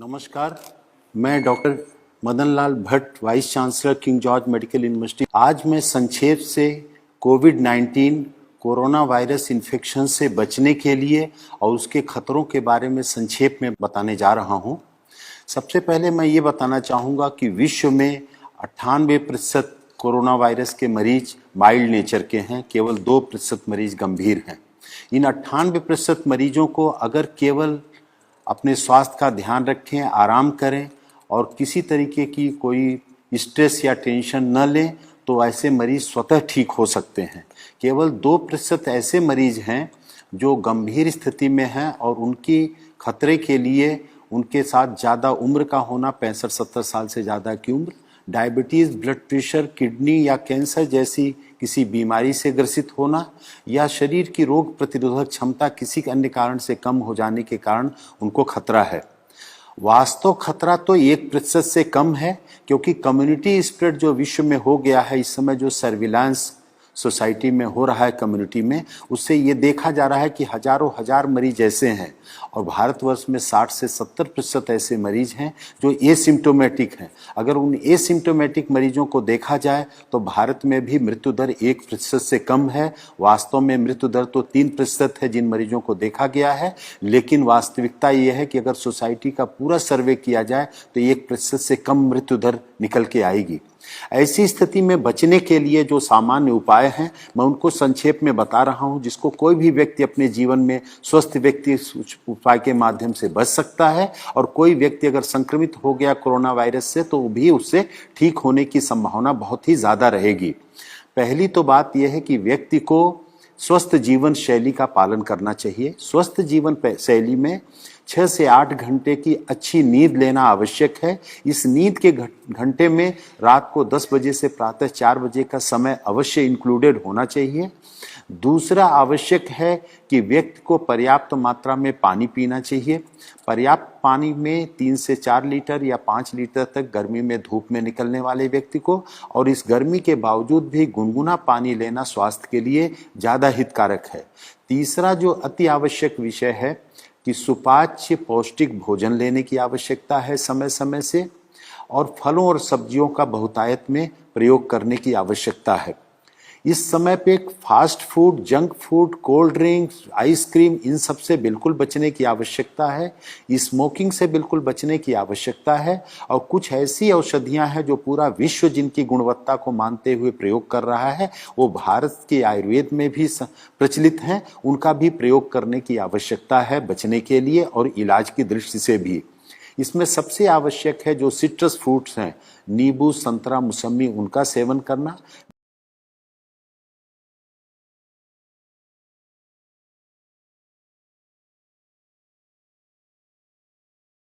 नमस्कार, मैं doctor Madan Lal Bhatt, vice chancellor King George Medical University. आज मैं संक्षेप से कोविड-19 कोरोना वायरस इन्फेक्शन से बचने के लिए और उसके खतरों के बारे में संक्षेप में बताने जा रहा हूं। सबसे पहले मैं ये बताना चाहूँगा कि विश्व में 98% कोरोना वायरस के मरीज माइल्ड नेचर के हैं, केवल 2% मरीज गंभीर हैं। इन 98% मरीजों को अगर केवल अपने स्वास्थ्य का ध्यान रखें, आराम करें और किसी तरीके की कोई स्ट्रेस या टेंशन न लें तो ऐसे मरीज स्वतः ठीक हो सकते हैं। केवल 2% ऐसे मरीज हैं जो गंभीर स्थिति में हैं और उनकी खतरे के लिए उनके साथ ज़्यादा उम्र का होना, 65-70 साल से ज़्यादा की उम्र, डायबिटीज़, ब्लड प्रेशर, किडनी या कैंसर जैसी किसी बीमारी से ग्रसित होना या शरीर की रोग प्रतिरोधक क्षमता किसी अन्य कारण से कम हो जाने के कारण उनको खतरा है। वास्तव खतरा तो 1% से कम है, क्योंकि कम्युनिटी स्प्रेड जो विश्व में हो गया है इस समय, जो सर्विलांस सोसाइटी में हो रहा है कम्युनिटी में, उससे ये देखा जा रहा है कि हजारों हजार मरीज ऐसे हैं और भारतवर्ष में 60 से 70% ऐसे मरीज हैं जो एसिम्टोमेटिक हैं। अगर उन एसिम्टोमेटिक मरीजों को देखा जाए तो भारत में भी मृत्यु दर 1% से कम है। वास्तव में मृत्यु दर तो 3% है जिन मरीजों को देखा गया है, लेकिन वास्तविकता ये है कि अगर सोसाइटी का पूरा सर्वे किया जाए तो 1% से कम मृत्यु दर निकल के आएगी। ऐसी स्थिति में बचने के लिए जो सामान्य उपाय हैं मैं उनको संक्षेप में बता रहा हूं, जिसको कोई भी व्यक्ति अपने जीवन में स्वस्थ व्यक्ति उपाय के माध्यम से बच सकता है। और कोई व्यक्ति अगर संक्रमित हो गया कोरोना वायरस से तो भी उससे ठीक होने की संभावना बहुत ही ज्यादा रहेगी। पहली तो बात यह है कि व्यक्ति को स्वस्थ जीवन शैली का पालन करना चाहिए। स्वस्थ जीवन शैली में 6 से 8 घंटे की अच्छी नींद लेना आवश्यक है। इस नींद के घंटे में रात को 10 बजे से प्रातः 4 बजे का समय अवश्य इंक्लूडेड होना चाहिए। दूसरा आवश्यक है कि व्यक्ति को पर्याप्त मात्रा में पानी पीना चाहिए। पर्याप्त पानी में 3 से 4 लीटर या 5 लीटर तक गर्मी में धूप में निकलने वाले व्यक्ति को, और इस गर्मी के बावजूद भी गुनगुना पानी लेना स्वास्थ्य के लिए ज़्यादा हितकारक है। तीसरा जो अति आवश्यक विषय है कि सुपाच्य पौष्टिक भोजन लेने की आवश्यकता है समय समय से, और फलों और सब्जियों का बहुतायत में प्रयोग करने की आवश्यकता है। इस समय पे fast food, junk food, cold drinks, ice cream, इन सब से बिल्कुल बचने की आवश्यकता है। स्मोकिंग से बिल्कुल बचने की आवश्यकता है। और कुछ ऐसी औषधियां हैं जो पूरा विश्व जिनकी गुणवत्ता को मानते हुए प्रयोग कर रहा है, वो भारत के आयुर्वेद में भी प्रचलित हैं, उनका भी प्रयोग करने की आवश्यकता है बचने के लिए और इलाज की दृष्टि से भी। इसमें सबसे आवश्यक है जो सिट्रस फ्रूट्स हैं, नींबू, संतरा, मौसमी, उनका सेवन करना।